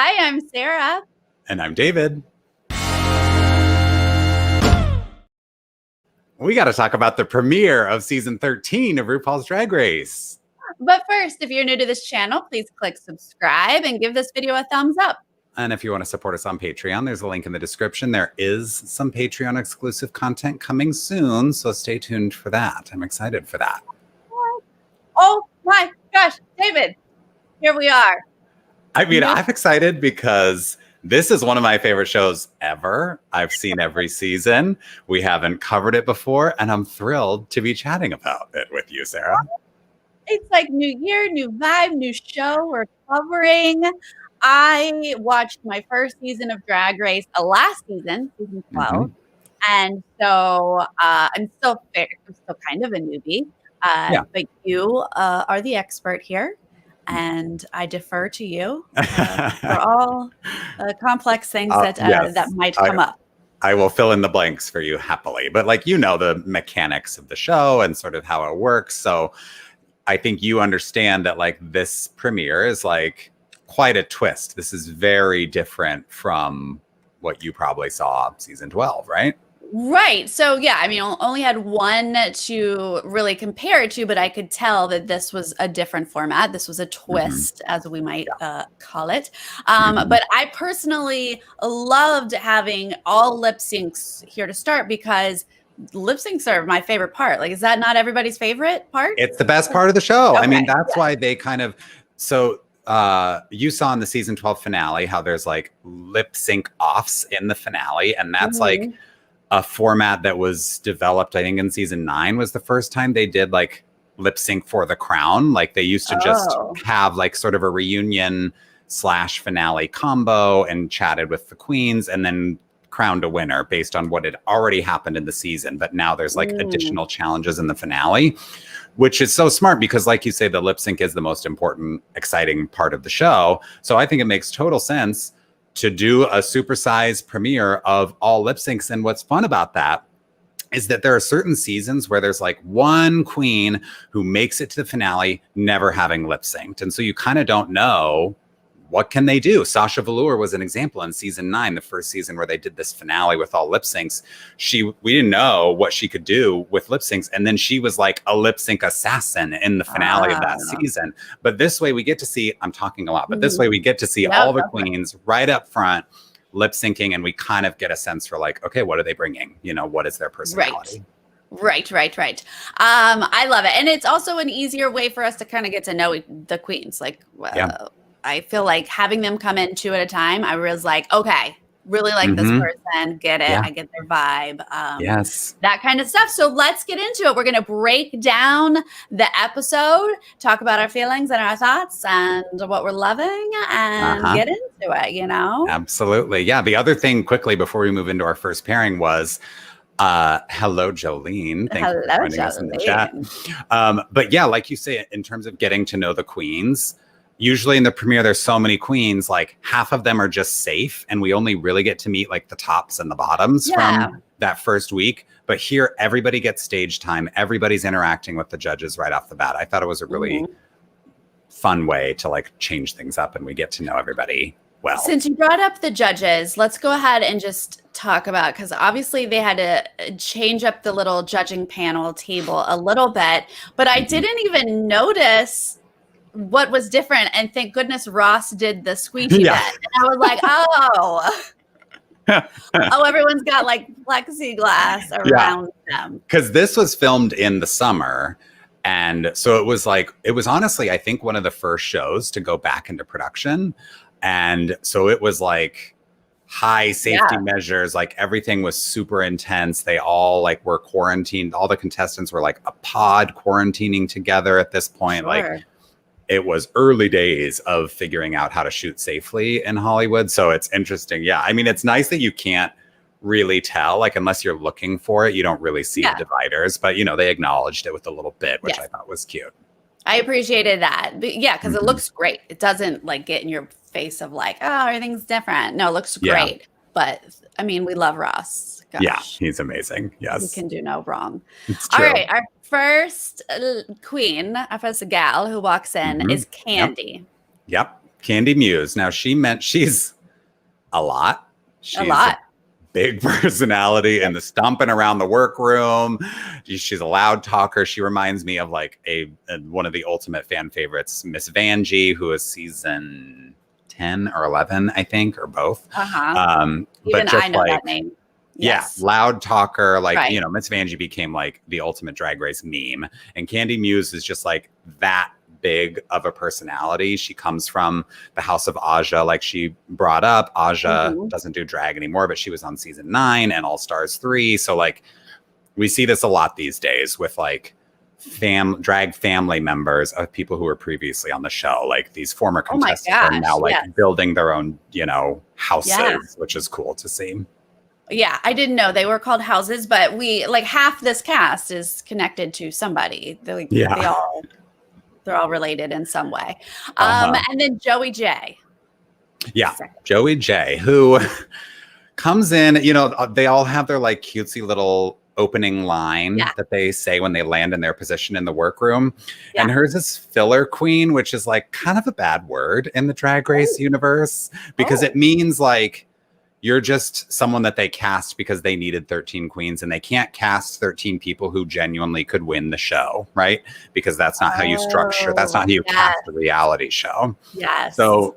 Hi, I'm Sarah. And I'm David. We got to talk about the premiere of season 13 of RuPaul's Drag Race. But first, if you're new to this channel, please click subscribe and give this video a thumbs up. And if you want to support us on Patreon, there's a link in the description. There is some Patreon exclusive content coming soon, so stay tuned for that. I'm excited for that. Oh my gosh, David, here we are. I mean, I'm excited because this is one of my favorite shows ever. I've seen every season. We haven't covered it before, and I'm thrilled to be chatting about it with you, Sarah. It's like new year, new vibe, new show we're covering. I watched my first season of Drag Race last season, season 12. And so I'm still kind of a newbie. But you are the expert here. And I defer to you for all complex things that might come up. I will fill in the blanks for you happily. But like, the mechanics of the show and sort of how it works. So I think you understand that like this premiere is like quite a twist. This is very different from what you probably saw season 12, right? Right. So, yeah, I mean, only had one to really compare it to, but I could tell that this was a different format. This was a twist, as we might call it. But I personally loved having all lip syncs here to start because lip syncs are my favorite part. Like, is that not everybody's favorite part? It's the best part of the show. Okay. I mean, that's why they kind of, you saw in the season 12 finale how there's like lip sync offs in the finale, and that's like a format that was developed, I think in season 9 was the first time they did like lip sync for the crown. Like they used to just have like sort of a reunion / finale combo and chatted with the queens and then crowned a winner based on what had already happened in the season. But now there's like additional challenges in the finale, which is so smart because like you say, the lip sync is the most important, exciting part of the show. So I think it makes total sense to do a supersized premiere of all lip syncs. And what's fun about that is that there are certain seasons where there's like one queen who makes it to the finale never having lip synced. And so you kind of don't know what can they do. Sasha Velour was an example in season 9, the first season where they did this finale with all lip syncs. We didn't know what she could do with lip syncs. And then she was like a lip sync assassin in the finale of that season. But this way we get to see, I'm talking a lot, but this way we get to see all the queens right up front lip syncing, and we kind of get a sense for like, okay, what are they bringing? What is their personality? Right. I love it. And it's also an easier way for us to kind of get to know the queens. Like, I feel like having them come in 2 at a time, I was like, okay, really like this person, get it. I get their vibe. That kind of stuff. So let's get into it. We're going to break down the episode, talk about our feelings and our thoughts and what we're loving and get into it, Absolutely. Yeah. The other thing quickly before we move into our first pairing was hello, Jolene. Thank you for joining us in the chat. But yeah, like you say, in terms of getting to know the queens, usually in the premiere, there's so many queens, like half of them are just safe. And we only really get to meet like the tops and the bottoms from that first week. But here, everybody gets stage time. Everybody's interacting with the judges right off the bat. I thought it was a really fun way to like change things up and we get to know everybody well. Since you brought up the judges, let's go ahead and just talk about, because obviously they had to change up the little judging panel table a little bit, but I didn't even notice what was different, and thank goodness Ross did the squeegee bit. And I was like, everyone's got like plexiglass around them. Because this was filmed in the summer, and so it was honestly, I think, one of the first shows to go back into production, and so it was like high safety measures, like everything was super intense. They all like were quarantined. All the contestants were like a pod quarantining together at this point. Like, it was early days of figuring out how to shoot safely in Hollywood. So it's interesting. Yeah. I mean, it's nice that you can't really tell, like, unless you're looking for it, you don't really see the dividers, but they acknowledged it with a little bit, which I thought was cute. I appreciated that. But because it looks great. It doesn't like get in your face of like, oh, everything's different. No, it looks great. But I mean, we love Ross. Gosh. Yeah, he's amazing. Yes. He can do no wrong. All right. Our first queen, our first gal who walks in is Candy. Yep. Candy Muse. Now she's a lot. She's a big personality and the stomping around the workroom. She's a loud talker. She reminds me of like one of the ultimate fan favorites, Miss Vanjie, who is season 10 or 11, I think, or both. Even but just I know that name. Yes. Yeah, loud talker. Like, you know, Miss Vanjie became like the ultimate Drag Race meme. And Candy Muse is just like that big of a personality. She comes from the house of Aja, like she brought up. Aja doesn't do drag anymore, but she was on season 9 and All Stars 3. So like we see this a lot these days with like drag family members of people who were previously on the show. Like these former contestants are now like building their own, you know, houses, which is cool to see. Yeah, I didn't know they were called houses, but we like half this cast is connected to somebody. They're all related in some way. And then Joey J. Yeah, Joey J, who comes in, you know, they all have their like cutesy little opening line that they say when they land in their position in the workroom. And hers is filler queen, which is like kind of a bad word in the Drag Race universe because it means like you're just someone that they cast because they needed 13 queens and they can't cast 13 people who genuinely could win the show, right? Because that's not how you structure, that's not how you cast a reality show. Yes. So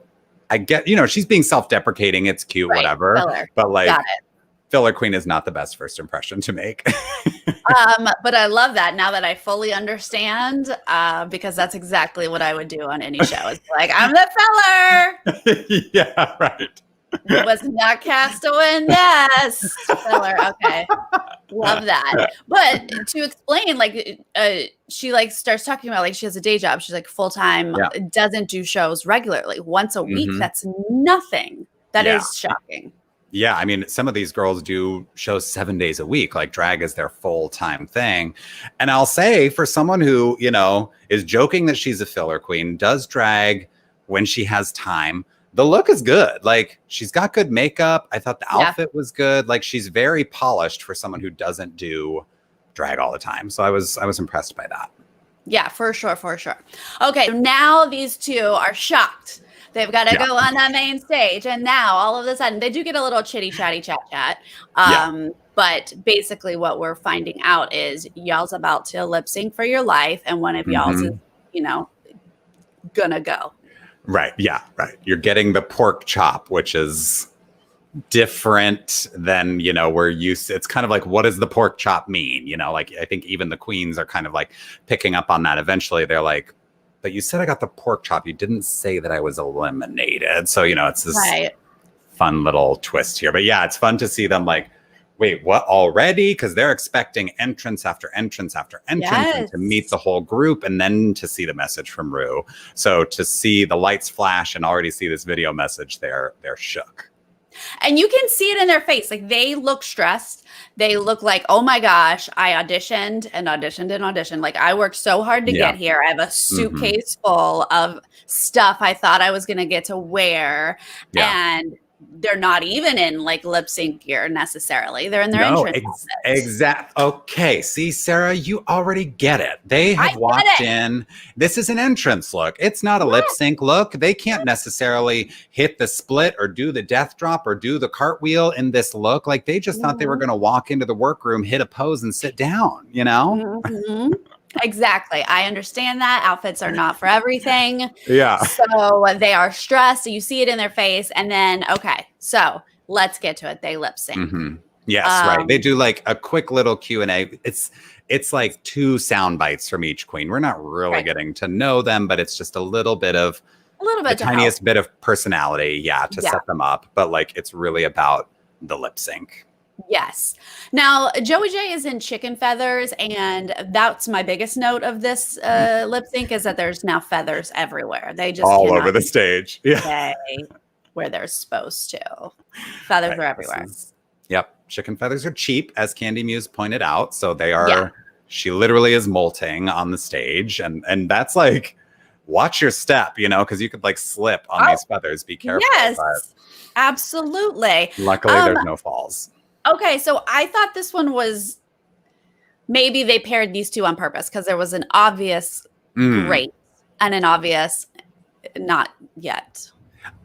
I get, you know, she's being self-deprecating, it's cute, whatever. Filler. But like filler queen is not the best first impression to make. But I love that now that I fully understand, because that's exactly what I would do on any show. It's like, I'm the filler. Yeah, right. It was not cast to win this filler. Okay. Love that. But to explain, like, she like starts talking about like she has a day job. She's like full-time, doesn't do shows regularly once a week. That's nothing. That is shocking. Yeah, I mean, some of these girls do shows 7 days a week. Like drag is their full-time thing. And I'll say for someone who, you know, is joking that she's a filler queen, does drag when she has time, the look is good. Like she's got good makeup. I thought the outfit was good. Like she's very polished for someone who doesn't do drag all the time. So I was impressed by that. Yeah, for sure, for sure. Okay, now these two are shocked. They've got to go on that main stage. And now all of a sudden they do get a little chitty chatty chat. But basically what we're finding out is y'all's about to lip sync for your life. And one of y'all's is, you know, gonna go. Right. Yeah. Right. You're getting the pork chop, which is different than, you know, we're used to. It's kind of like, what does the pork chop mean? You know, like I think even the queens are kind of like picking up on that. Eventually they're like, but you said I got the pork chop. You didn't say that I was eliminated. So, you know, it's this fun little twist here. But yeah, it's fun to see them like, wait, what already? Because they're expecting entrance after entrance after entrance and to meet the whole group and then to see the message from Rue. So to see the lights flash and already see this video message, they're shook. And you can see it in their face. Like they look stressed. They look like, oh my gosh, I auditioned and auditioned and auditioned. Like I worked so hard to get here. I have a suitcase full of stuff I thought I was going to get to wear. And they're not even in like lip sync gear necessarily. They're in their entrance outfits. Exactly. Okay. See, Sarah, you already get it. They have walked in. This is an entrance look. It's not a lip sync look. They can't necessarily hit the split or do the death drop or do the cartwheel in this look. Like they just thought they were going to walk into the workroom, hit a pose and sit down, you know? Exactly. I understand that outfits are not for everything. Yeah. So they are stressed. So you see it in their face. And then, okay, so let's get to it. They lip sync. Yes, right. They do like a quick little Q&A. It's like 2 sound bites from each queen. We're not really getting to know them, but it's just a little bit the tiniest bit of personality, to set them up. But like, it's really about the lip sync. Yes. Now, Joey J is in chicken feathers, and that's my biggest note of this lip sync is that there's now feathers everywhere. They just all over the stage. Stay where they're supposed to. Feathers are everywhere. Chicken feathers are cheap, as Candy Muse pointed out. So they are, she literally is molting on the stage. And that's like, watch your step, you know, because you could like slip on these feathers. Be careful. Yes, absolutely. Luckily, there's no falls. Okay, so I thought this one was maybe they paired these two on purpose because there was an obvious great and an obvious not yet.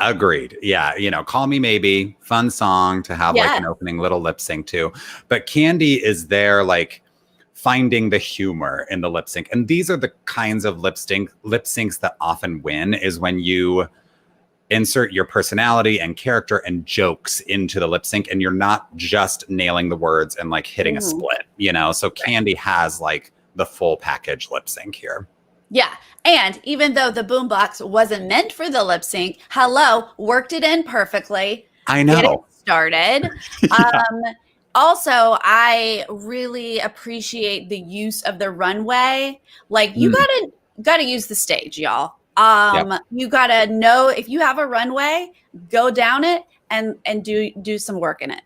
Agreed. Yeah. Call Me Maybe, fun song to have like an opening little lip sync to. But Candy is there like finding the humor in the lip sync. And these are the kinds of lip syncs that often win, is when you insert your personality and character and jokes into the lip sync and you're not just nailing the words and like hitting a split, So Candy has like the full package lip sync here. Yeah. And even though the boombox wasn't meant for the lip sync, worked it in perfectly. I know. Get it started. Also, I really appreciate the use of the runway. Like you gotta use the stage, y'all. You gotta know if you have a runway, go down it and do some work in it.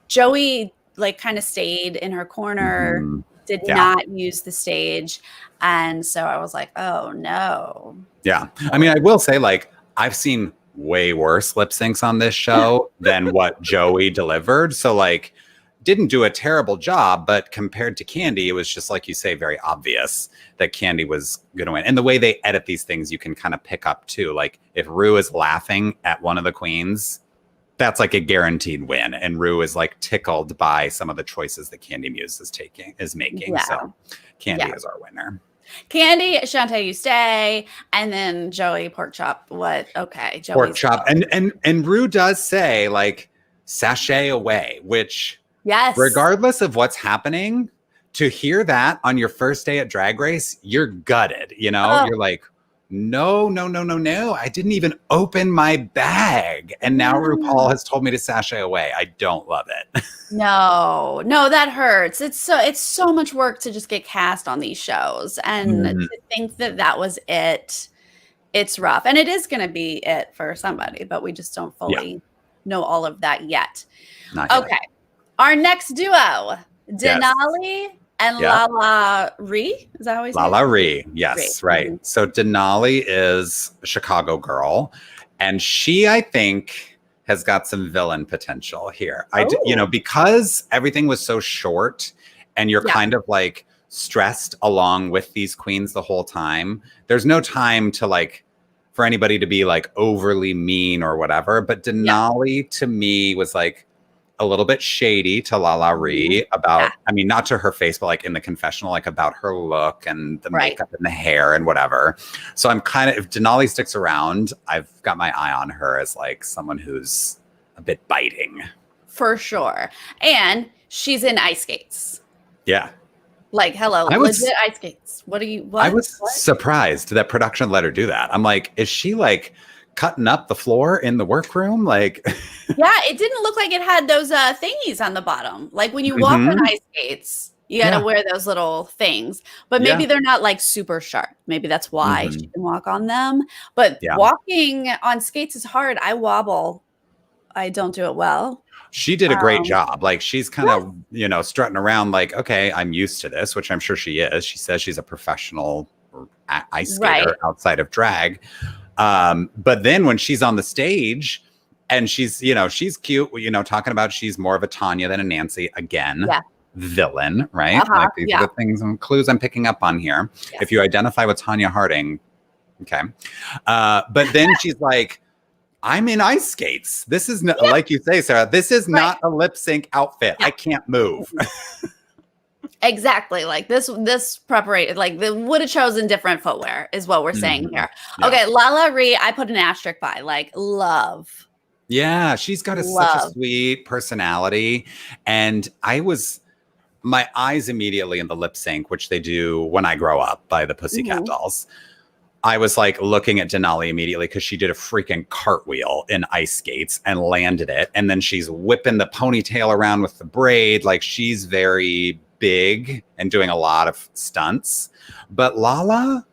Joey like kind of stayed in her corner, did not use the stage. And so I was like, oh no. Yeah. I mean, I will say like I've seen way worse lip syncs on this show than what Joey delivered. So like didn't do a terrible job, but compared to Candy, it was just like you say, very obvious that Candy was going to win. And the way they edit these things, you can kind of pick up too. Like if Rue is laughing at one of the queens, that's like a guaranteed win. And Rue is like tickled by some of the choices that Candy Muse is making. Yeah. So Candy is our winner. Candy, Shantae, you stay, and then Joey, pork chop. What? Okay, Joey's pork chop, and Rue does say like sashay away, which regardless of what's happening, to hear that on your first day at Drag Race, you're gutted. You're like, no, I didn't even open my bag, and now RuPaul has told me to sashay away. I don't love it. No, that hurts. It's so much work to just get cast on these shows, and to think that was it, it's rough. And it is going to be it for somebody, but we just don't fully know all of that yet. Not yet. Okay, our next duo, Denali and Lala Ree. Is that how we say Lala Ree? Yes, right. So Denali is a Chicago girl, and she, I think, has got some villain potential here. Because everything was so short and you're kind of like stressed along with these queens the whole time. There's no time to like, for anybody to be like overly mean or whatever. But Denali to me was like a little bit shady to Lala Ree about, I mean, not to her face, but like in the confessional, like about her look and the makeup and the hair and whatever. So I'm kind of, if Denali sticks around, I've got my eye on her as like someone who's a bit biting. For sure. And she's in ice skates. Yeah. Like, hello, legit ice skates. What? I was surprised that production let her do that. I'm like, is she like cutting up the floor in the workroom? Like, yeah, it didn't look like it had those thingies on the bottom. Like when you walk on ice skates, you got to wear those little things, but maybe they're not like super sharp. Maybe that's why she can walk on them. But walking on skates is hard. I wobble. I don't do it well. She did a great job. Like she's kind of, strutting around like, okay, I'm used to this, which I'm sure she is. She says she's a professional ice skater outside of drag. But then when she's on the stage and she's cute, talking about she's more of a Tanya than a Nancy again, villain, right? Like these are the things and clues I'm picking up on here. Yes. If you identify with Tanya Harding, okay. But then she's like, I'm in ice skates. This is not, like you say, Sarah, this is not a lip sync outfit. I can't move. Exactly. Like this preparation, like they would have chosen different footwear is what we're saying here. Yeah. Okay. Lala Ree, I put an asterisk by, like, love. Yeah. She's got such a sweet personality. And my eyes immediately in the lip sync, which they do When I Grow Up by the Pussycat Dolls. I was like looking at Denali immediately because she did a freaking cartwheel in ice skates and landed it. And then she's whipping the ponytail around with the braid. Like she's very big and doing a lot of stunts. But Lala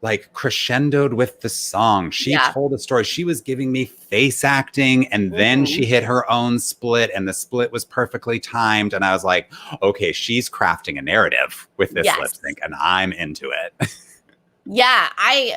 like crescendoed with the song. She told a story. She was giving me face acting, and then she hit her own split, and the split was perfectly timed. And I was like, okay, she's crafting a narrative with this lip sync, and I'm into it. Yeah,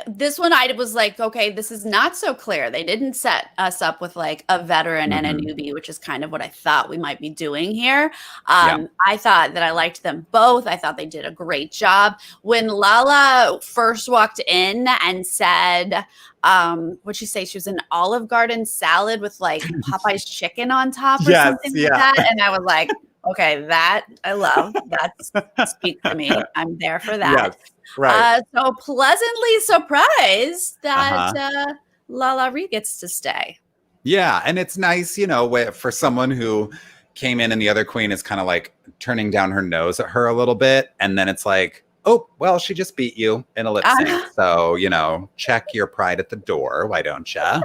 this one I was like, okay, this is not so clear. They didn't set us up with like a veteran and a newbie, which is kind of what I thought we might be doing here. I thought that I liked them both. I thought they did a great job. When Lala first walked in and said, what'd she say? She was an Olive Garden salad with like Popeye's chicken on top or something like that. And I was like, okay, that I love. That speaks to me. I'm there for that. Yes. Right. So pleasantly surprised that Lala Ree gets to stay. Yeah. And it's nice, you know, for someone who came in and the other queen is kind of like turning down her nose at her a little bit. And then it's like, oh, well, she just beat you in a lip sync. So, you know, check your pride at the door. Why don't you?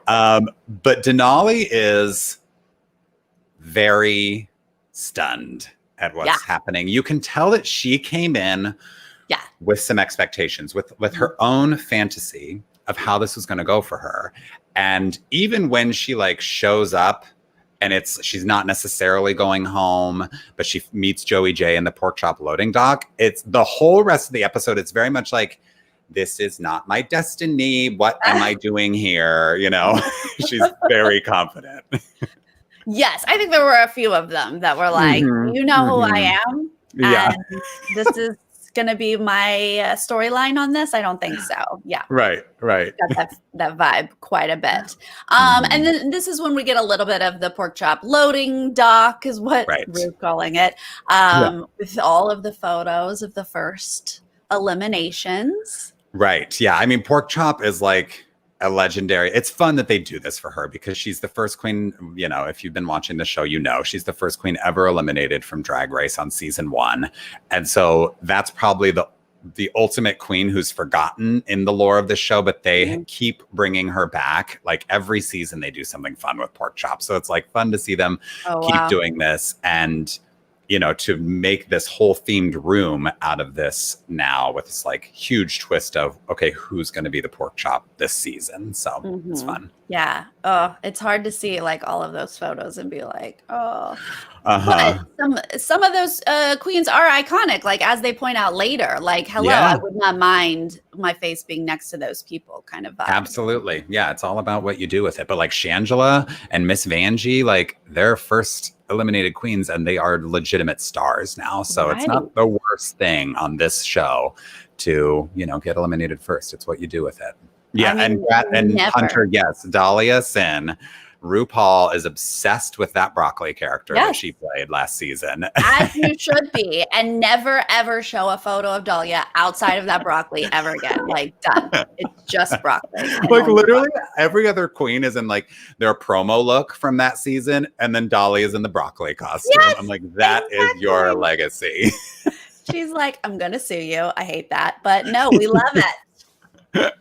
But Denali is very stunned at what's happening. You can tell that she came in with some expectations, with her own fantasy of how this was going to go for her. And even when she like shows up and she's not necessarily going home, but she meets Joey J in the pork chop loading dock, it's the whole rest of the episode. It's very much like, this is not my destiny. What am I doing here? You know, she's very confident. Yes, I think there were a few of them that were like, you know who I am? And this is going to be my storyline on this? I don't think so. Yeah. Right. Got that vibe quite a bit. And then this is when we get a little bit of the pork chop loading dock is what we're calling it. With all of the photos of the first eliminations. Right. Yeah. I mean, pork chop is like a legendary. It's fun that they do this for her because she's the first queen. You know, if you've been watching the show, you know, she's the first queen ever eliminated from Drag Race on season 1. And so that's probably the ultimate queen who's forgotten in the lore of the show, but they keep bringing her back. Like every season they do something fun with pork chop. So it's like fun to see them keep doing this. And you know, to make this whole themed room out of this now with this like huge twist of, okay, who's going to be the pork chop this season? So it's fun. Yeah. Oh, it's hard to see like all of those photos and be like, oh, but some of those queens are iconic. Like as they point out later, like, hello, I would not mind my face being next to those people kind of vibe. Absolutely. Yeah. It's all about what you do with it. But like Shangela and Miss Vanjie, like they're first eliminated queens and they are legitimate stars now. So it's not the worst thing on this show to, you know, get eliminated first. It's what you do with it. Yeah. I mean, and Hunter, yes. Dahlia Sin. RuPaul is obsessed with that broccoli character that she played last season. As you should be. And never, ever show a photo of Dahlia outside of that broccoli ever again. Like, done. It's just broccoli. Like, literally, every other queen is in, like, their promo look from that season. And then Dahlia is in the broccoli costume. Yes, I'm like, that is your legacy. She's like, I'm going to sue you. I hate that. But no, we love it.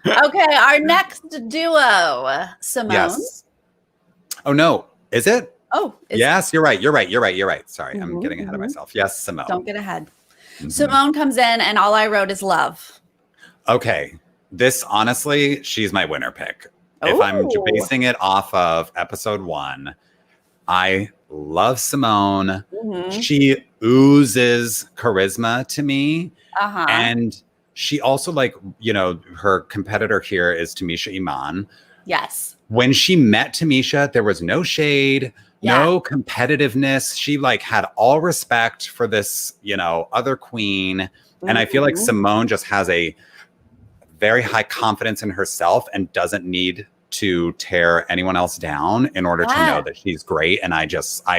Okay, our next duo, Simone. Yes. Oh, no. Is it? Oh. Yes, you're right. Sorry, I'm getting ahead of myself. Yes, Simone. Don't get ahead. Simone comes in and all I wrote is love. Okay. This, honestly, she's my winner pick. If I'm basing it off of episode 1, I love Simone. She oozes charisma to me. And she also, like, you know, her competitor here is Tamisha Iman. Yes. When she met Tamisha, there was no shade, no competitiveness. She like had all respect for this, you know, other queen. And I feel like Simone just has a very high confidence in herself and doesn't need to tear anyone else down in order to know that she's great. And I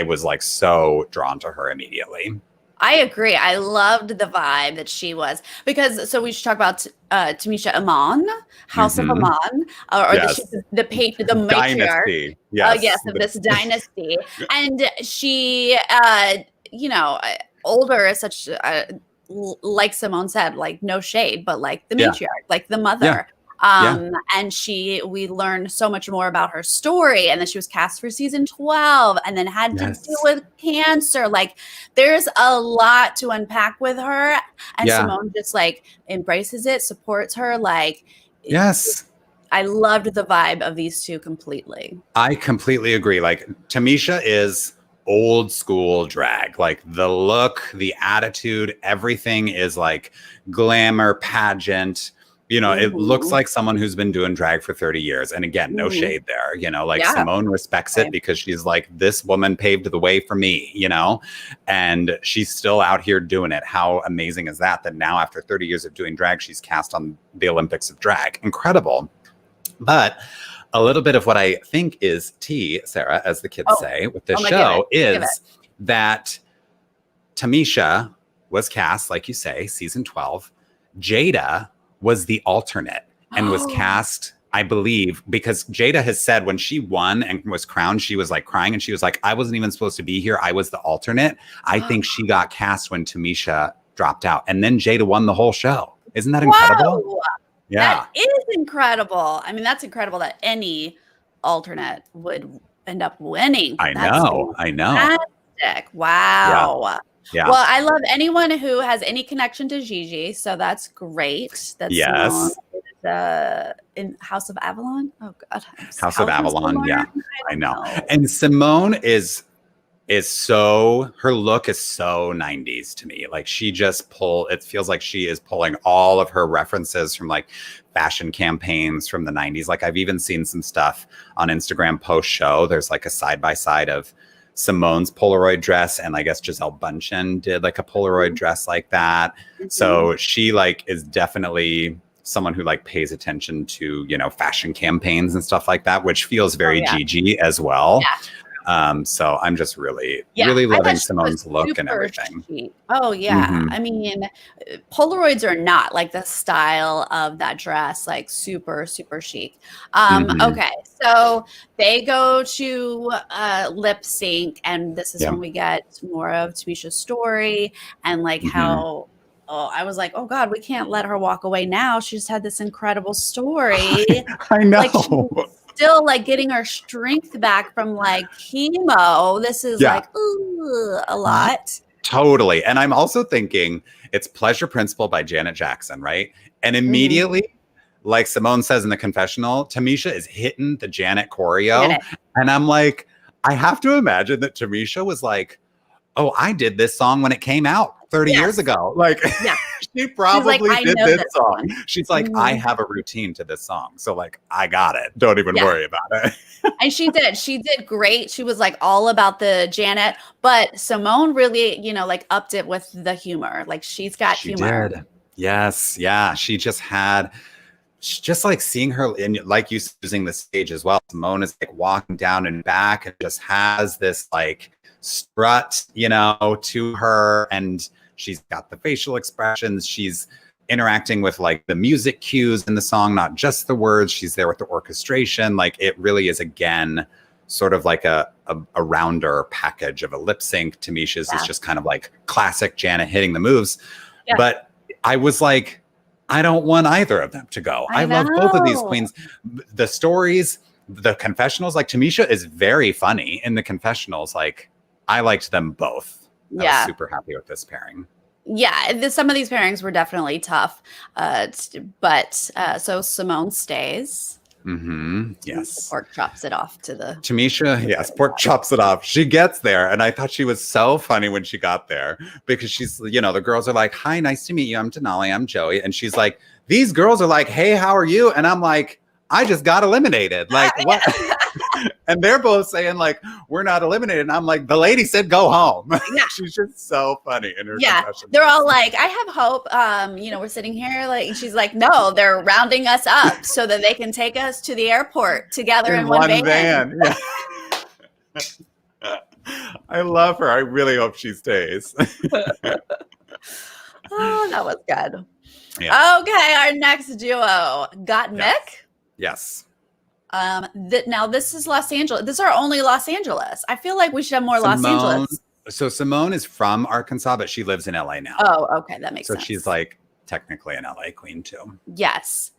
was like so drawn to her immediately. I agree. I loved the vibe that she was because we should talk about Tamisha Iman, House of Iman, or the matriarch. Dynasty. Yes, of this dynasty. And she, you know, older is such, like Simone said, like no shade, but like the matriarch, like the mother. And we learned so much more about her story, and then she was cast for season 12 and then had to deal with cancer. Like there's a lot to unpack with her, and Simone just like embraces it, supports her. Like, I loved the vibe of these two completely. I completely agree. Like Tamisha is old school drag. Like the look, the attitude, everything is like glamour, pageant. You know, it looks like someone who's been doing drag for 30 years. And again, no shade there, you know, like Simone respects it because she's like, this woman paved the way for me, you know, and she's still out here doing it. How amazing is that? That now after 30 years of doing drag, she's cast on the Olympics of drag. Incredible. But a little bit of what I think is tea, Sarah, as the kids say with this show is that Tamisha was cast, like you say, season 12. Jada was the alternate and was cast, I believe, because Jada has said when she won and was crowned, she was like crying and she was like, I wasn't even supposed to be here. I was the alternate. I think she got cast when Tamisha dropped out. And then Jada won the whole show. Isn't that incredible? Whoa. Yeah. That is incredible. I mean, that's incredible that any alternate would end up winning. I know. Fantastic. Wow. Yeah. Well, I love anyone who has any connection to Gigi, so that's great. That's in House of Avalon. Oh God, House of Avalon. Yeah, I know. And Simone is so, her look is so 90s to me. Like she just it feels like she is pulling all of her references from like fashion campaigns from the 90s. Like I've even seen some stuff on Instagram post show. There's like a side by side of Simone's Polaroid dress, and I guess Giselle Bundchen did like a Polaroid dress like that. So she like is definitely someone who like pays attention to, you know, fashion campaigns and stuff like that, which feels very Gigi as well. So I'm just really loving Simone's look and everything. Chic. Oh yeah. I mean, Polaroids are not like the style of that dress, like super, super chic. Okay. So they go to lip sync, and this is when we get more of Tamisha's story and like how, I was like, oh God, we can't let her walk away now. She just had this incredible story. I know. Like, still like getting her strength back from like chemo. This is like a lot. Totally. And I'm also thinking it's Pleasure Principle by Janet Jackson, right? And immediately, like Simone says in the confessional, Tamisha is hitting the Janet choreo. And I'm like, I have to imagine that Tamisha was like, oh, I did this song when it came out 30 years ago. Like she probably did this song. She's like, I have a routine to this song. So like, I got it. Don't even worry about it. And she did great. She was like all about the Janet, but Simone really, you know, like upped it with the humor. Like she's got humor. Did. Yes. Yeah. She just like seeing her in, like you using the stage as well. Simone is like walking down and back and just has this like strut, you know, to her, and she's got the facial expressions. She's interacting with like the music cues in the song, not just the words. She's there with the orchestration. Like it really is, again, sort of like a rounder package of a lip sync. Tamisha's is just kind of like classic Janet hitting the moves. But I was like, I don't want either of them to go. I love both of these queens. The stories, the confessionals, like Tamisha is very funny in the confessionals. Like I liked them both. I was super happy with this pairing. Yeah, some of these pairings were definitely tough. But so Simone stays. Yes. Pork chops it off to the Tamisha. Yes, pork chops it off. She gets there, and I thought she was so funny when she got there because she's, you know, the girls are like, "Hi, nice to meet you. I'm Denali. I'm Joey," and she's like, "These girls are like, hey, how are you?" And I'm like, I just got eliminated. Like what? And they're both saying like, we're not eliminated. And I'm like, the lady said, go home. She's just so funny in her confession. They're all like, I have hope. You know, we're sitting here like, she's like, no, they're rounding us up so that they can take us to the airport together in one van. I love her. I really hope she stays. Oh, that was good. Okay, our next duo, Gottmik. Yes. Now this is Los Angeles. This is our only Los Angeles. I feel like we should have more Los Angeles. So Simone is from Arkansas, but she lives in LA now. Oh, okay, that makes sense. So she's like technically an LA queen too. Yes.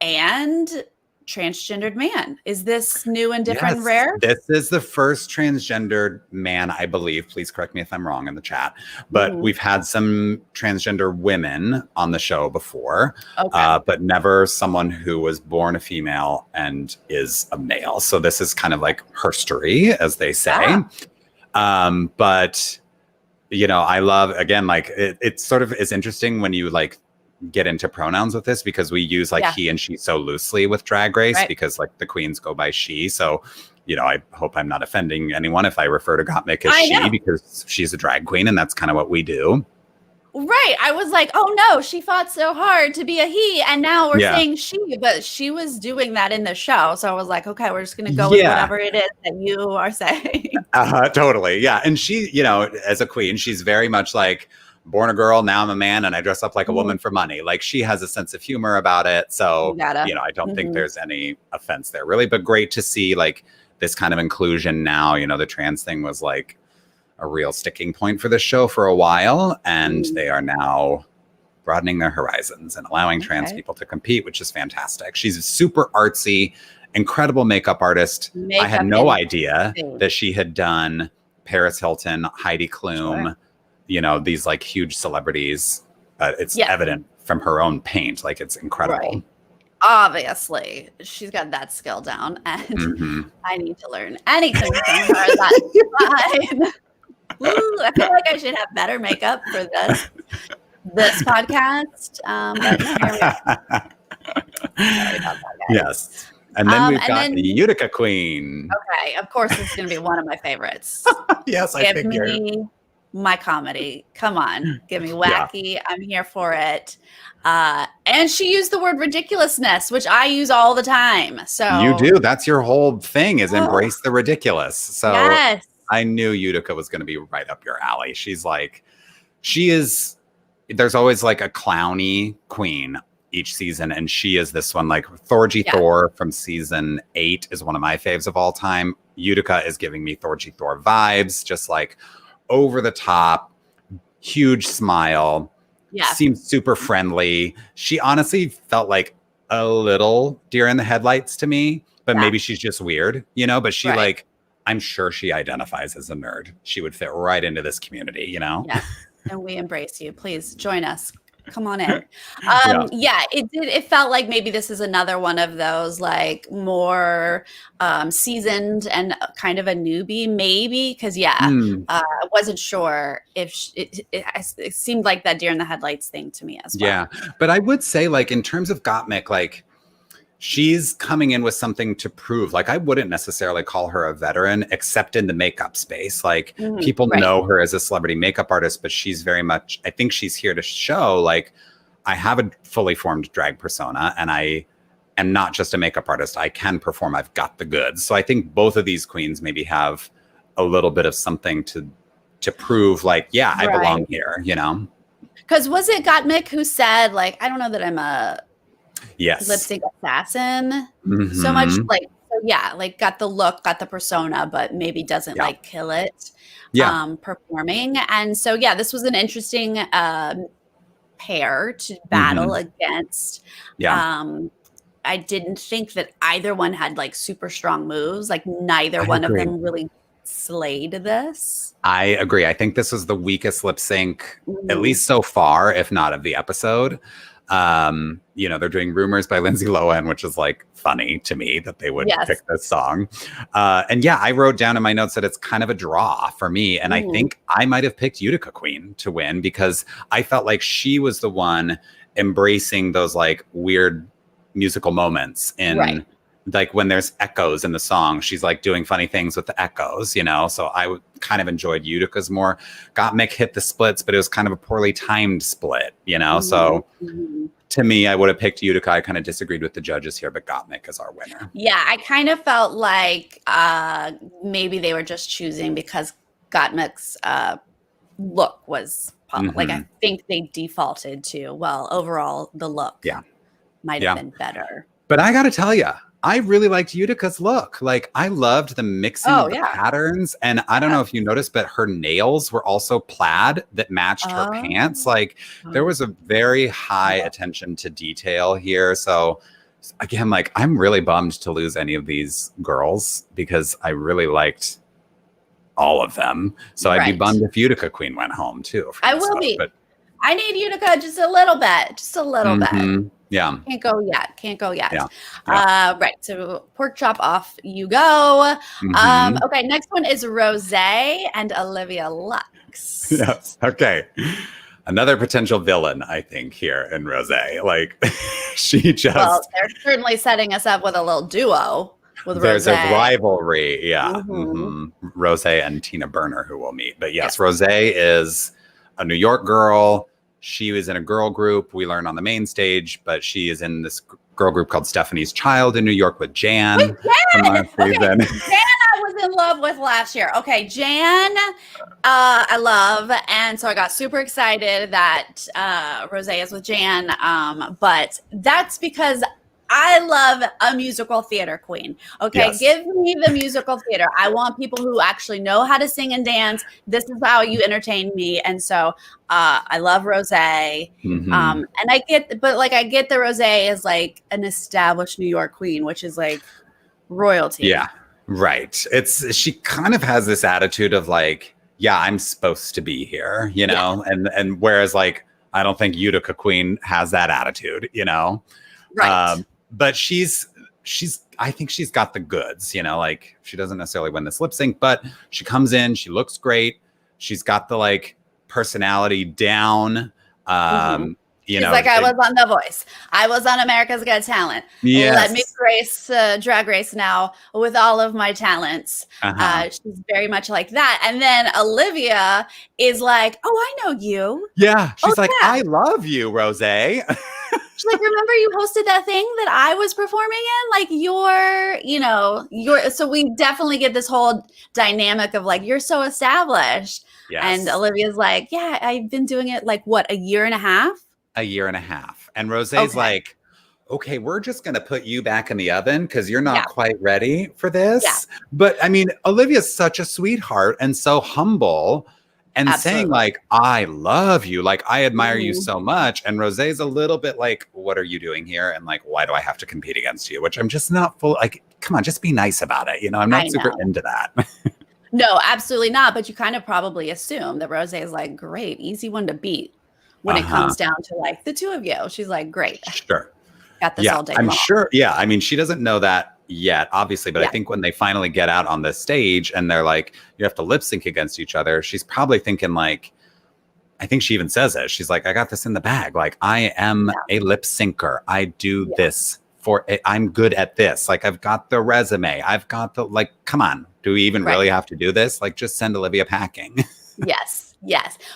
And transgendered man. Is this new and different, rare? This is the first transgendered man, I believe. Please correct me if I'm wrong in the chat. But we've had some transgender women on the show before, but never someone who was born a female and is a male. So this is kind of like herstory, as they say. But I love, again, like it sort of is interesting when you like get into pronouns with this, because we use like he and she so loosely with Drag Race, because like the queens go by she. So, I hope I'm not offending anyone if I refer to Gottmik as she, because she's a drag queen and that's kind of what we do. Right. I was like, oh no, she fought so hard to be a he. And now we're saying she, but she was doing that in the show. So I was like, okay, we're just going to go with whatever it is that you are saying. Totally. Yeah. And she, as a queen, she's very much like, born a girl, now I'm a man, and I dress up like a woman for money. Like, she has a sense of humor about it. So, I don't think there's any offense there, really. But great to see like this kind of inclusion now. The trans thing was like a real sticking point for the show for a while, and they are now broadening their horizons and allowing trans people to compete, which is fantastic. She's a super artsy, incredible makeup artist. I had no idea that she had done Paris Hilton, Heidi Klum, these like huge celebrities. It's evident from her own paint. Like, it's incredible. Right. Obviously, she's got that skill down, and I need to learn anything from her. That's fine. Ooh, I feel like I should have better makeup for this podcast. But no, here we go. Sorry about that, guys. Yes. And then we've got the Utica Queen. Okay, of course, it's going to be one of my favorites. Yes, I figured. Give me my comedy. Come on, give me wacky. I'm here for it. And she used the word ridiculousness, which I use all the time. So you do. That's your whole thing, is embrace the ridiculous. So I knew Utica was going to be right up your alley. She's like, there's always like a clowny queen each season, and she is this one. Like Thorgy Thor from season 8 is one of my faves of all time. Utica is giving me Thorgy Thor vibes, just like over the top, huge smile, seems super friendly. She honestly felt like a little deer in the headlights to me, but maybe she's just weird, but she like, I'm sure she identifies as a nerd. She would fit right into this community, Yes, and we embrace you. Please join us. Come on in. It felt like maybe this is another one of those like more seasoned and kind of a newbie, maybe, because I wasn't sure if it seemed like that deer in the headlights thing to me as well. Yeah, but I would say like in terms of Gottmik, like she's coming in with something to prove. Like, I wouldn't necessarily call her a veteran, except in the makeup space. Like, people know her as a celebrity makeup artist, but she's very much, I think she's here to show, like, I have a fully formed drag persona, and I am not just a makeup artist. I can perform. I've got the goods. So I think both of these queens maybe have a little bit of something to prove, like, I belong here, Because was it Gottmik who said, like, I don't know that I'm a lip sync assassin so much, like, like got the look, got the persona, but maybe doesn't like kill it performing. And so this was an interesting pair to battle against. I didn't think that either one had like super strong moves. Like, neither one of them really slayed this. I agree. I think this was the weakest lip sync, at least so far, if not of the episode. They're doing Rumors by Lindsay Lohan, which is like funny to me that they would pick this song. I wrote down in my notes that it's kind of a draw for me. And I think I might have picked Utica Queen to win, because I felt like she was the one embracing those like weird musical moments in like when there's echoes in the song, she's like doing funny things with the echoes, so I kind of enjoyed Utica's more. Gottmik hit the splits, but it was kind of a poorly timed split, so to me, I would have picked Utica. I kind of disagreed with the judges here, but Gottmik is our winner. Yeah, I kind of felt like maybe they were just choosing because Gottmik's look was like, I think they defaulted to, well, overall the look might have been better. But I got to tell you, I really liked Utica's look. Like, I loved the mixing of the patterns. And I don't know if you noticed, but her nails were also plaid that matched her pants. Like, there was a very high attention to detail here. So again, like, I'm really bummed to lose any of these girls, because I really liked all of them. So I'd be bummed if Utica Queen went home too. I will be. But I need Utica just a little bit. Yeah. Can't go yet. Can't go yet. Yeah. Right. So pork chop off you go. Okay. Next one is Rosé and Olivia Lux. Yes. Okay. Another potential villain, I think, here in Rosé. Like she just. Well, they're certainly setting us up with a little duo with There's Rosé. a rivalry. Yeah. Rosé and Tina Burner who will meet. But yes, Rosé is a New York girl. She was in a girl group. We learn on the main stage, but she is in this girl group called Stephanie's Child in New York with Jan. With Jan! Okay. Jan I was in love with last year. Okay, Jan, I love. And so I got super excited that Rosé is with Jan. But that's because I love a musical theater queen. Okay, Yes. Give me the musical theater. I want people who actually know how to sing and dance. This is how you entertain me. And so I love Rosé. And I get the Rosé is like an established New York queen, which is like royalty. Yeah, right. She kind of has this attitude of like, yeah, I'm supposed to be here, you know, and whereas like I don't think Utica Queen has that attitude, you know. Right. But I think she's got the goods, you know, like she doesn't necessarily win this lip sync, but she comes in, she looks great. She's got the like personality down. You know, like I was on The Voice. I was on America's Got Talent. Yes. Let me grace Drag Race now with all of my talents. She's very much like that. And then Olivia is like, oh, I know you. Yeah. She's like, yeah. I love you, Rosé. She's like, remember you hosted that thing that I was performing in? Like so we definitely get this whole dynamic of like, you're so established. Yes. And Olivia's like, yeah, I've been doing it like what, a year and a half? A year and a half. And Rosé's like, okay, we're just going to put you back in the oven because you're not quite ready for this. Yeah. But I mean, Olivia's such a sweetheart and so humble and saying like, I love you. Like, I admire you so much. And Rosé's a little bit like, what are you doing here? And like, why do I have to compete against you? Which I'm just not full. Like, come on, just be nice about it. You know, I'm not super into that. No, absolutely not. But you kind of probably assume that Rosé is like, great, easy one to beat. When it comes down to like the two of you, she's like, great. Sure. Got this all day long. I'm sure. Yeah. I mean, she doesn't know that yet, obviously, but I think when they finally get out on the stage and they're like, you have to lip sync against each other, she's probably thinking like, I think she even says it. She's like, I got this in the bag. Like, I am a lip syncer. I do this for it. I'm good at this. Like, I've got the resume. I've got the, like, come on. Do we even really have to do this? Like, just send Olivia packing. Yes.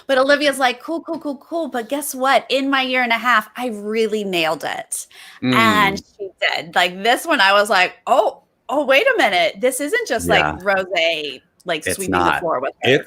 But Olivia's like, cool. But guess what? In my year and a half, I really nailed it. And she did. Like this one, I was like, oh, wait a minute. This isn't just like Rosé, like sweeping the floor with her.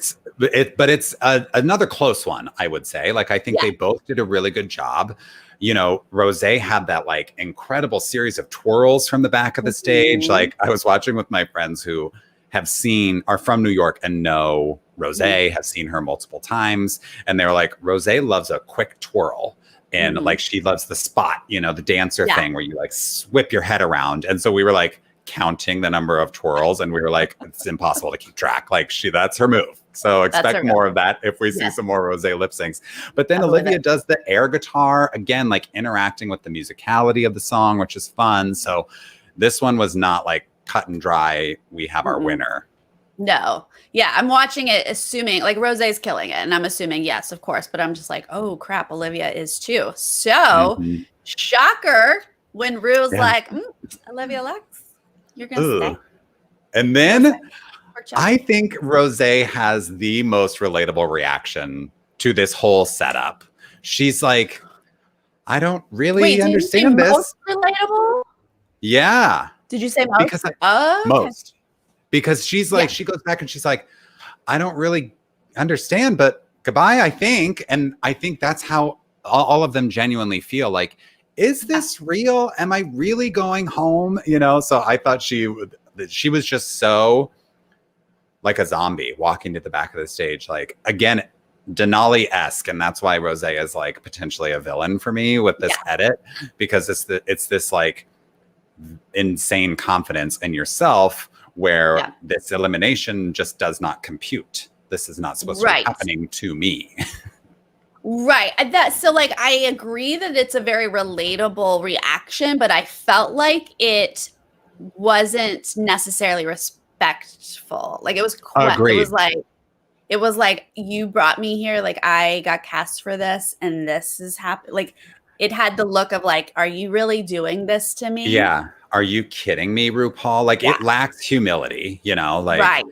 It's another close one, I would say. Like, I think they both did a really good job. You know, Rosé had that like incredible series of twirls from the back of the stage. Like I was watching with my friends who are from New York and know Rosé, have seen her multiple times. And they're like, Rosé loves a quick twirl. And like, she loves the spot, you know, the dancer thing where you like whip your head around. And so we were like counting the number of twirls and we were like, it's impossible to keep track. Like that's her move. So expect more of that if we see some more Rosé lip syncs. But then Olivia does the air guitar again, like interacting with the musicality of the song, which is fun. So this one was not like cut and dry. We have our winner. No. Yeah. I'm watching it assuming like Rosé's killing it. And I'm assuming, yes, of course. But I'm just like, oh crap, Olivia is too. So shocker when Rue's like, Olivia Lux, you're going to stay. And then I think Rosé has the most relatable reaction to this whole setup. She's like, I don't really understand this. Most relatable? Yeah. Did you say most? Because most. Because she's like, she goes back and she's like, I don't really understand, but goodbye, I think. And I think that's how all of them genuinely feel. Like, is this real? Am I really going home? You know, so I thought she was just so like a zombie walking to the back of the stage. Like, again, Denali-esque. And that's why Rosé is like potentially a villain for me with this edit, because it's this like insane confidence in yourself where this elimination just does not compute. This is not supposed to be happening to me. Right. So like I agree that it's a very relatable reaction, but I felt like it wasn't necessarily respectful. Like Agreed. it was like you brought me here, like I got cast for this and this is happening. Like it had the look of like, are you really doing this to me? Yeah. Are you kidding me, RuPaul? Like Yeah. it lacks humility, you know, like Right.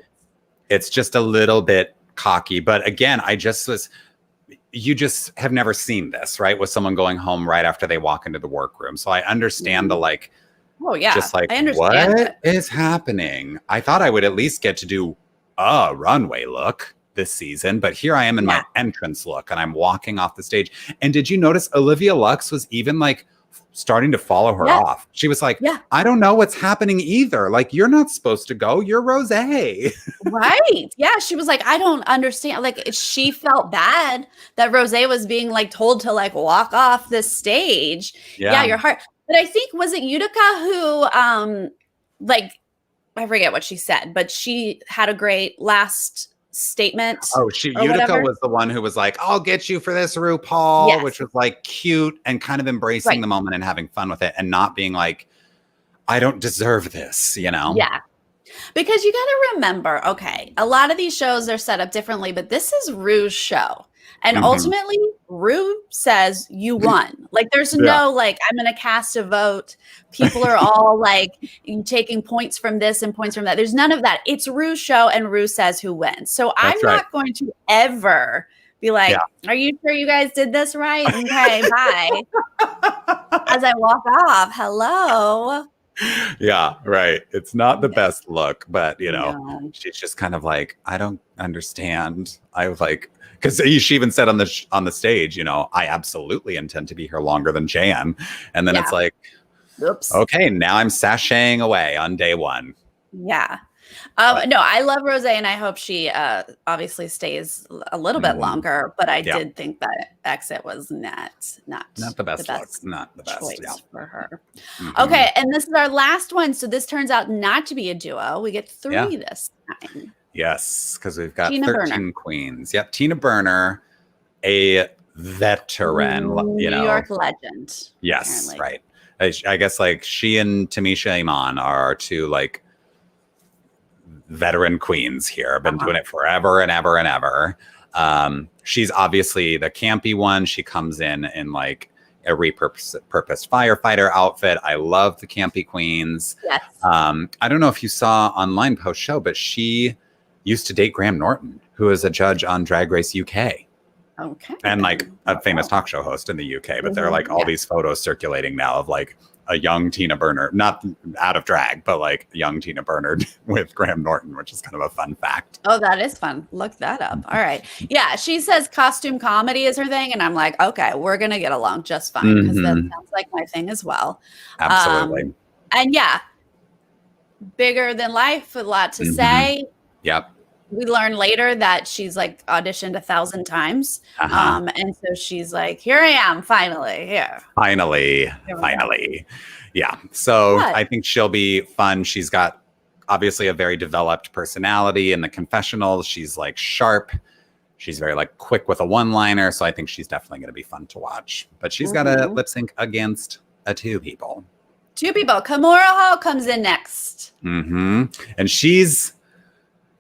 it's just a little bit cocky. But again, you just have never seen this, right? With someone going home right after they walk into the workroom. So I understand the like, Oh yeah. just like, I understand what is happening? I thought I would at least get to do a runway look this season, but here I am in my entrance look and I'm walking off the stage. And did you notice Olivia Lux was even like starting to follow her off? She was like, I don't know what's happening either. Like, you're not supposed to go. You're Rosé. Right. Yeah. She was like, I don't understand. Like she felt bad that Rosé was being like told to like walk off the stage. Yeah, your heart. But I think was it Utica who like I forget what she said, but she had a great last statement. Oh, Utica was the one who was like, I'll get you for this, RuPaul, which was like cute and kind of embracing the moment and having fun with it and not being like, I don't deserve this, you know? Yeah. Because you got to remember, okay, a lot of these shows are set up differently, but this is Rue's show. And ultimately, Rue says you won. Like, there's no, like, I'm going to cast a vote. People are all like taking points from this and points from that. There's none of that. It's Rue's show, and Rue says who wins. So I'm not going to ever be like, are you sure you guys did this right? Okay, bye. As I walk off, hello. Yeah, right. It's not the best look, but you know, she's just kind of like, I don't understand. I was like, because she even said on the stage, you know, I absolutely intend to be here longer than Jan. And then it's like, oops. Okay, now I'm sashaying away on day one. Yeah. No, I love Rosé, and I hope she obviously stays a little bit longer. But I did think that exit was not the best look, not the best choice for her. Okay, and this is our last one. So this turns out not to be a duo. We get 3 this time. Yes, because we've got 13 queens. Yep, Tina Burner, a veteran, you know, New York legend. Yes, apparently. Right. I guess like she and Tamisha Iman are 2 like veteran queens here. Been doing it forever and ever and ever. She's obviously the campy one. She comes in like a repurposed firefighter outfit. I love the campy queens. Yes. I don't know if you saw online post show, but she used to date Graham Norton, who is a judge on Drag Race UK. Okay. And like a famous talk show host in the UK. But there are like all these photos circulating now of like a young Tina Burner, not out of drag, but like young Tina Burner with Graham Norton, which is kind of a fun fact. Oh, that is fun. Look that up. All right. Yeah, she says costume comedy is her thing. And I'm like, okay, we're going to get along just fine because that sounds like my thing as well. Absolutely. And yeah, bigger than life, a lot to say. Yep. We learn later that she's like auditioned 1,000 times. And so she's like, here I am, finally, here. Finally. Yeah. So I think she'll be fun. She's got obviously a very developed personality in the confessionals. She's like sharp. She's very like quick with a one-liner. So I think she's definitely going to be fun to watch. But she's got to lip sync against 2 people. 2 people. Kimora Hall comes in next. And she's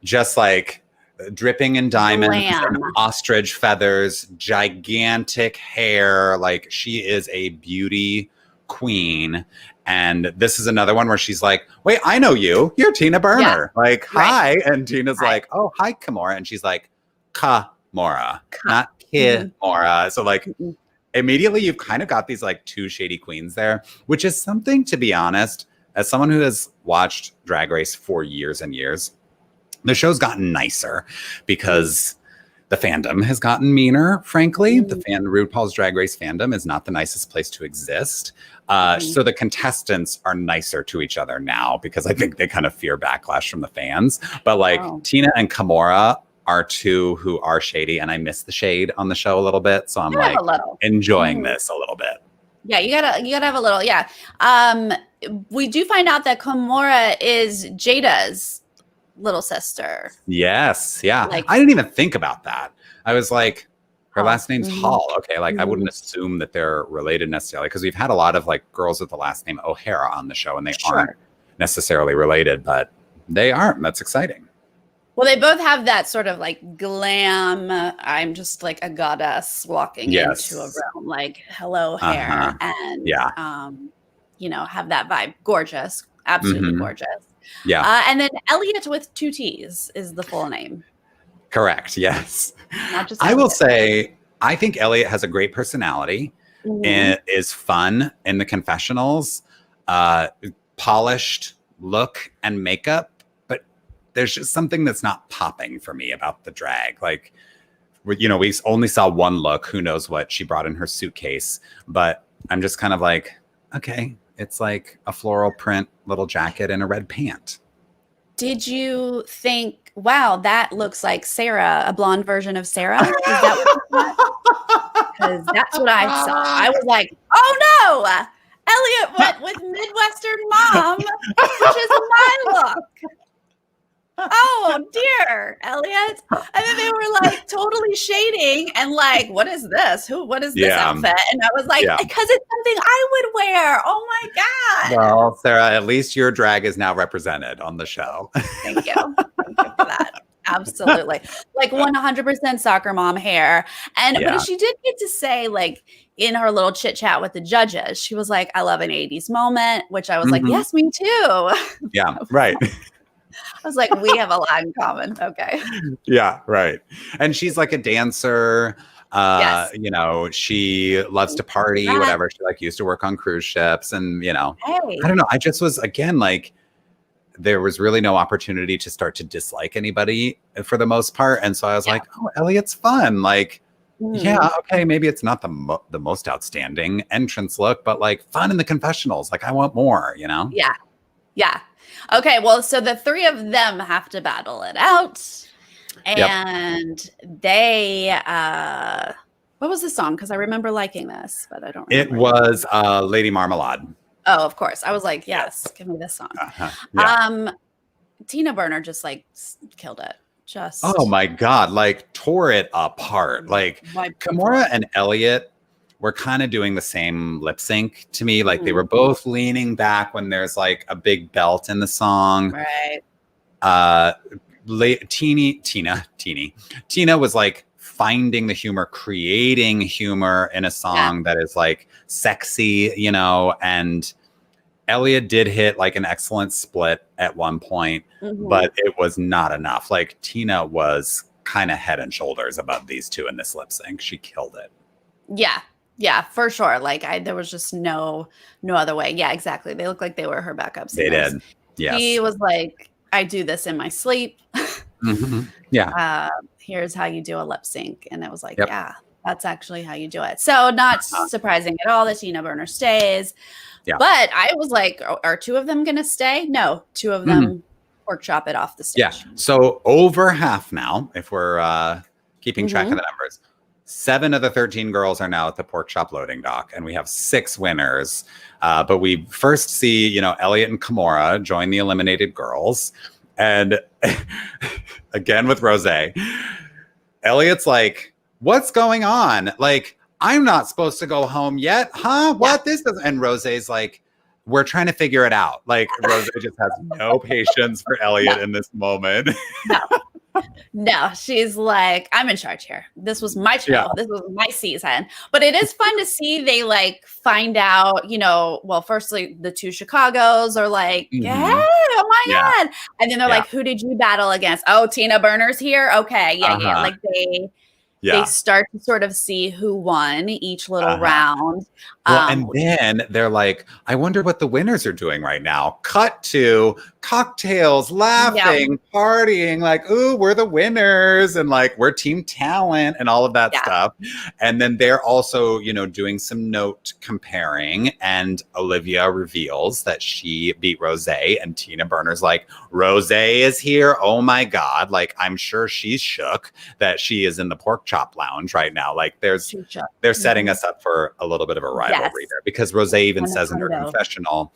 just like dripping in diamonds and ostrich feathers, gigantic hair. Like she is a beauty queen. And this is another one where she's like, wait, I know you. You're Tina Burner. Like, hi. And Tina's like, oh, hi, Kimora. And she's like, Kimora, not Kimora. So like immediately you've kind of got these like 2 shady queens there, which is something, to be honest, as someone who has watched Drag Race for years and years, the show's gotten nicer because the fandom has gotten meaner, frankly. The RuPaul's Drag Race fandom is not the nicest place to exist. So the contestants are nicer to each other now because I think they kind of fear backlash from the fans. But like Tina and Kimora are 2 who are shady, and I miss the shade on the show a little bit. So I'm like enjoying this a little bit. Yeah, you gotta have a little. Yeah. We do find out that Kimora is Jada's little sister. Yes. Yeah. Like, I didn't even think about that. I was like, Her last name's Hall. Okay, like I wouldn't assume that they're related necessarily because we've had a lot of like girls with the last name O'Hara on the show, and they aren't necessarily related, but they aren't. That's exciting. Well, they both have that sort of like glam. I'm just like a goddess walking into a room, like hello hair, and you know, have that vibe. Gorgeous, absolutely gorgeous. Yeah. And then Elliot with 2 T's is the full name. Correct. Yes. Not just I will say, I think Elliot has a great personality and is fun in the confessionals, polished look and makeup. There's just something that's not popping for me about the drag. Like, you know, we only saw one look. Who knows what she brought in her suitcase? But I'm just kind of like, okay, it's like a floral print little jacket and a red pant. Did you think, wow, that looks like Sarah, a blonde version of Sarah? Is that what you thought? Because that's what I saw. I was like, oh no, Elliot went with Midwestern mom, which is my look. Oh dear, Elliot. And then they were like totally shading and like, what is this? What is this outfit? And I was like, because it's something I would wear. Oh my God. Well, Sarah, at least your drag is now represented on the show. Thank you. Thank you for that. Absolutely. Like 100% soccer mom hair. And but she did get to say, like, in her little chit chat with the judges, she was like, I love an 80s moment, which I was like, yes, me too. Yeah, right. I was like, we have a lot in common. Okay. Yeah, right. And she's like a dancer. You know, she loves to party, whatever. She like used to work on cruise ships and, you know, I don't know. I just was, again, like, there was really no opportunity to start to dislike anybody for the most part. And so I was like, oh, Elliot's fun. Like, yeah, okay, maybe it's not the most outstanding entrance look, but like fun in the confessionals. Like, I want more, you know? Yeah. Yeah. Okay, well, so the 3 of them have to battle it out. And they what was the song? Because I remember liking this, but I don't remember. It was Lady Marmalade. Oh, of course. I was like, yes, give me this song. Tina Burner just like killed it. Just oh my God, like tore it apart. Like Kimora and Elliot were kind of doing the same lip sync to me. Like they were both leaning back when there's like a big belt in the song. Right. Tina was like finding the humor, creating humor in a song that is like sexy, you know, and Elliot did hit like an excellent split at one point, but it was not enough. Like Tina was kind of head and shoulders above these two in this lip sync. She killed it. Yeah. Yeah, for sure. Like there was just no other way. Yeah, exactly. They looked like they were her backup singers. They did. Yes. He was like, I do this in my sleep. Yeah. Here's how you do a lip sync. And it was like, yeah, that's actually how you do it. So not surprising at all that Tina Burner stays. Yeah. But I was like, are 2 of them going to stay? No, 2 of them pork chop it off the stage. Yeah. So over half now, if we're keeping track of the numbers. 7 of the 13 girls are now at the pork chop loading dock, and we have 6 winners. But we first see, you know, Elliot and Kimora join the eliminated girls. And again with Rosé, Elliot's like, what's going on? Like, I'm not supposed to go home yet. Huh? What? This doesn't. And Rosé's like, we're trying to figure it out. Like, Rosé just has no patience for Elliot in this moment. No, she's like, I'm in charge here. This was my show. Yeah. This was my season. But it is fun to see they like find out, you know, well, firstly, the 2 Chicagos are like, hey, oh my God. And then they're like, who did you battle against? Oh, Tina Burner's here. Okay. Yeah. Like they start to sort of see who won each little round. Well, and then they're like, I wonder what the winners are doing right now. Cut to cocktails, laughing, partying, like, ooh, we're the winners. And like, we're team talent and all of that stuff. And then they're also, you know, doing some note comparing. And Olivia reveals that she beat Rosé, and Tina Burner's like, Rosé is here. Oh my God. Like, I'm sure she's shook that she is in the pork chop lounge right now. Like they're setting us up for a little bit of a rivalry there, because Rosé even says in her confessional,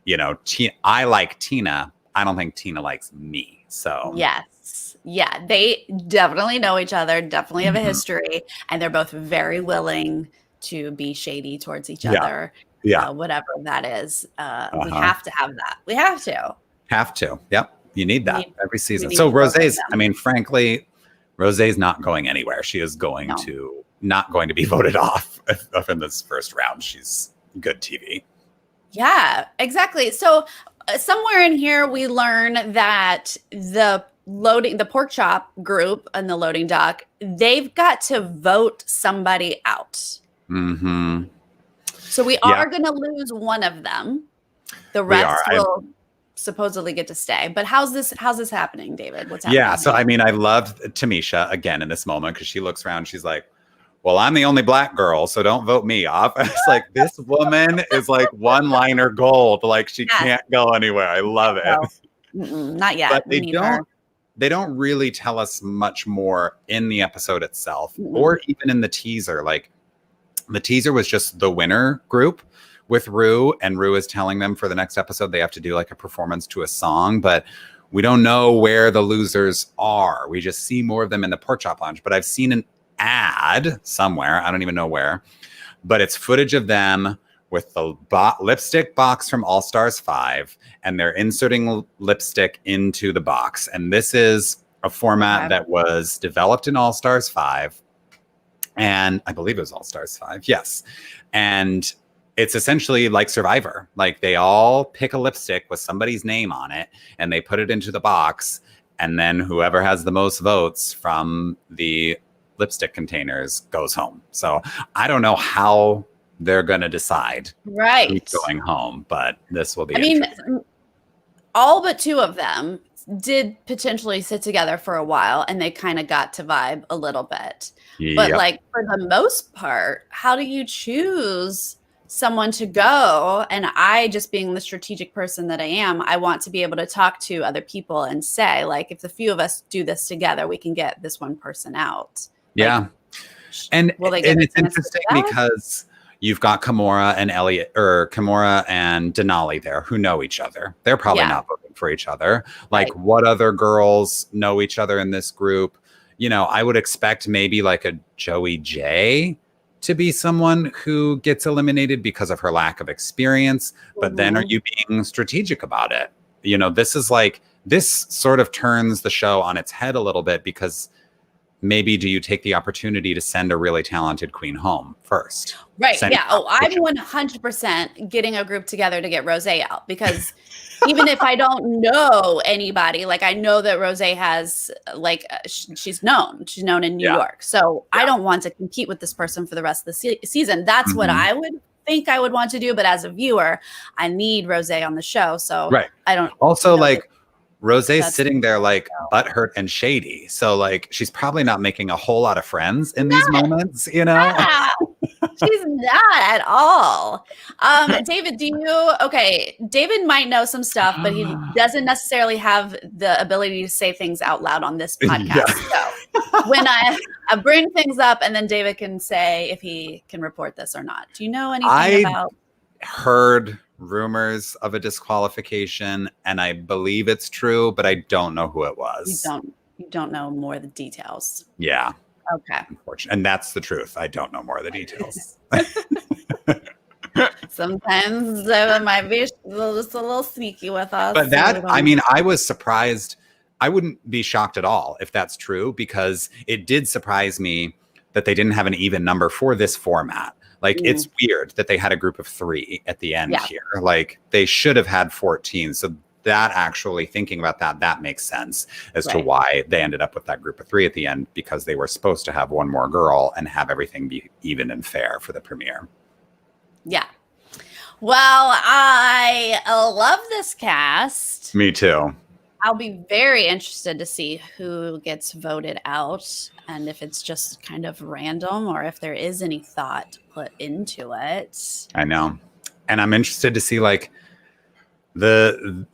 you know, I like Tina. I don't think Tina likes me. So yes. Yeah, they definitely know each other, definitely have a history, and they're both very willing to be shady towards each other. Yeah. Whatever that is. We Uh-huh. have to have that. We have to. Have to. Yep. You need that every We season. need So both of Rosé's, I them. mean, frankly, Rosé's not going anywhere. She is going to not going to be voted off in this first round. She's good TV. Yeah, exactly. So somewhere in here, we learn that the pork chop group and the loading dock, they've got to vote somebody out. Mm-hmm. So we are going to lose one of them. The rest will supposedly get to stay. But how's this happening, David? What's happening? Yeah. So, I mean, I loved Tamisha again in this moment because she looks around. She's like, well, I'm the only black girl, so don't vote me off. It's like, this woman is like one-liner gold. Like, she can't go anywhere. I love it. Not yet. But they don't really tell us much more in the episode itself or even in the teaser. Like, the teaser was just the winner group with Rue, and Rue is telling them for the next episode they have to do like a performance to a song, but we don't know where the losers are. We just see more of them in the pork chop lounge. But I've seen an ad somewhere, I don't even know where, but it's footage of them with the lipstick box from All Stars 5, and they're inserting lipstick into the box. And this is a format that was developed in All Stars 5, and I believe it was All Stars 5, yes. And it's essentially like Survivor. Like, they all pick a lipstick with somebody's name on it, and they put it into the box, and then whoever has the most votes from the lipstick containers goes home. So I don't know how they're going to decide who's going home, but this will be interesting. Mean, all but two of them did potentially sit together for a while, and they kind of got to vibe a little bit. But like, for the most part, how do you choose someone to go? And I, just being the strategic person that I am, I want to be able to talk to other people and say, like, if the few of us do this together, we can get this one person out. Yeah. And it's interesting because you've got Kimora and Kimora and Denali there who know each other. They're probably not voting for each other. Like, what other girls know each other in this group? You know, I would expect maybe like a Joey J to be someone who gets eliminated because of her lack of experience. But then are you being strategic about it? You know, this sort of turns the show on its head a little bit, because maybe do you take the opportunity to send a really talented queen home first? Right. Yeah. Oh, I'm 100% getting a group together to get Rosé out, because even if I don't know anybody, like, I know that Rosé has, like, she's known in New York. So I don't want to compete with this person for the rest of the season. That's what I would think I would want to do. But as a viewer, I need Rosé on the show. So I don't also like, Rosé's sitting there like butthurt and shady. So like, she's probably not making a whole lot of friends in these moments, you know? She's not at all. David, David might know some stuff, but he doesn't necessarily have the ability to say things out loud on this podcast. So when I bring things up, and then David can say if he can report this or not. Do you know anything about? Heard rumors of a disqualification, and I believe it's true, but I don't know who it was. You don't know more of the details. Yeah. Okay. Unfortunately. And that's the truth. I don't know more of the details. Sometimes they might be just a little sneaky with us. But I mean, I was surprised. I wouldn't be shocked at all if that's true, because it did surprise me that they didn't have an even number for this format. Like, it's weird that they had a group of 3 at the end here. Like, they should have had 14. So that, actually thinking about that makes sense as to why they ended up with that group of 3 at the end, because they were supposed to have one more girl and have everything be even and fair for the premiere. Yeah. Well, I love this cast. Me too. I'll be very interested to see who gets voted out, and if it's just kind of random or if there is any thought put into it. I know. And I'm interested to see, like, the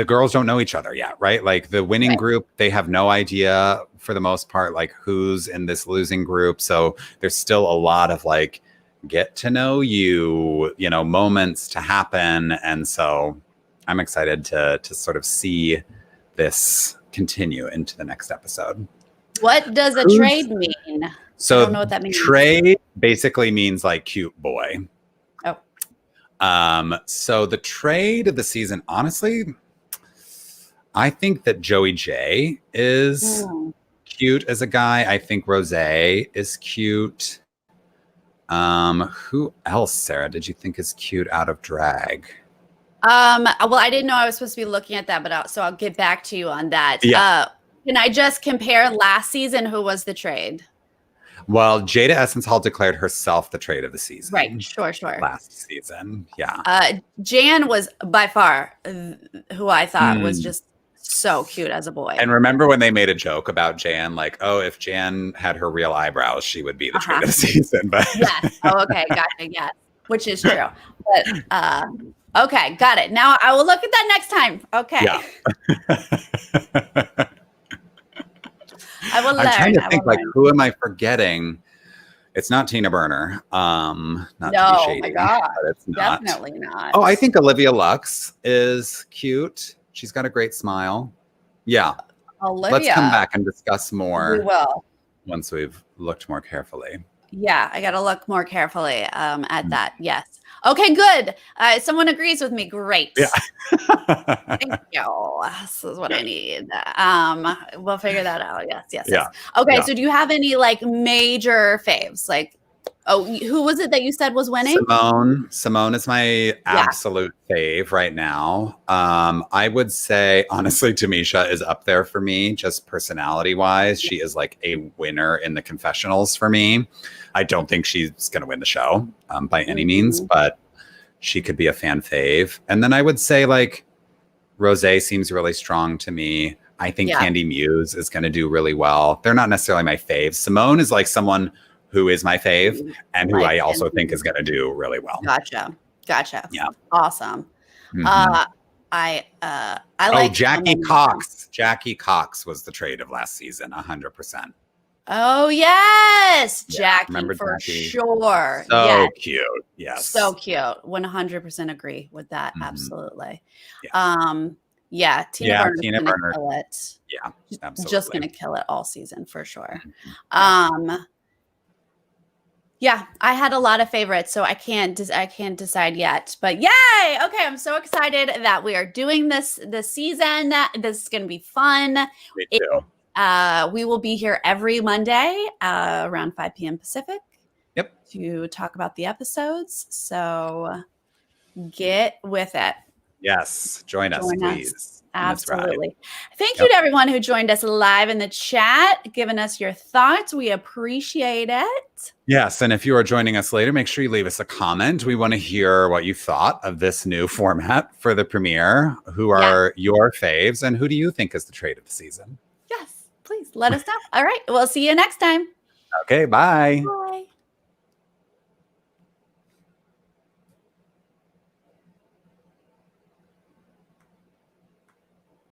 girls don't know each other yet, right? Like, the winning group, they have no idea for the most part, like, who's in this losing group. So there's still a lot of, like, get to know you, moments to happen. And so I'm excited to sort of see this continue into the next episode. What does a trade mean? So I don't know what that means. Trade basically means like cute boy. Oh. So the trade of the season, honestly, I think that Joey J is cute as a guy. I think Rosé is cute. Who else, Sarah, did you think is cute out of drag? Well, I didn't know I was supposed to be looking at that, but so I'll get back to you on that. Yeah. Can I just compare last season? Who was the trade? Well, Jada Essence Hall declared herself the trade of the season. Right. Sure. Last season. Yeah. Jan was by far who I thought was just so cute as a boy. And remember when they made a joke about Jan, like, oh, if Jan had her real eyebrows, she would be the trade of the season. But yes. Oh, okay. Gotcha. Yes. Which is true. But okay, got it. Now I will look at that next time. Okay. Yeah. I will learn. I'm trying to think, like, who am I forgetting? It's not Tina Burner. Not to be shady, my God. but it's not. Definitely not. Oh, I think Olivia Lux is cute. She's got a great smile. Yeah. Olivia. Let's come back and discuss more. We will. Once we've looked more carefully. Yeah, I got to look more carefully at that. Yes. Okay, good. Someone agrees with me. Great. Yeah. Thank you. This is what I need. We'll figure that out. Yes. Yeah. Okay, so do you have any like major faves? Like, who was it that you said was winning? Simone is my absolute fave right now. I would say, honestly, Tamisha is up there for me, just personality-wise. She is like a winner in the confessionals for me. I don't think she's going to win the show by any means, but she could be a fan fave. And then I would say like Rosé seems really strong to me. I think Candy Muse is going to do really well. They're not necessarily my faves. Simone is like someone who is my fave and who I also think is going to do really well. Gotcha. Yeah. Awesome. Mm-hmm. I like Jackie Cox. Jackie Cox was the trade of last season, 100%. Oh yes, Yeah, Jackie for Jackie. sure. So cute. Yes. So cute. 100% agree with that. Mm-hmm. Absolutely. Yeah. Tina Burner kill it. Yeah, absolutely. Just gonna kill it all season for sure. Yeah, I had a lot of favorites, so I can't decide yet. But yay! Okay, I'm so excited that we are doing this season. This is gonna be fun. Me too. We will be here every Monday around 5 p.m. Pacific. Yep. To talk about the episodes. So get with it. Yes. Join us, please. Absolutely. Thank you to everyone who joined us live in the chat, giving us your thoughts. We appreciate it. Yes. And if you are joining us later, make sure you leave us a comment. We want to hear what you thought of this new format for the premiere. Who are your faves and who do you think is the trade of the season? Yes, please let us know. All right. We'll see you next time. Okay. Bye. Bye.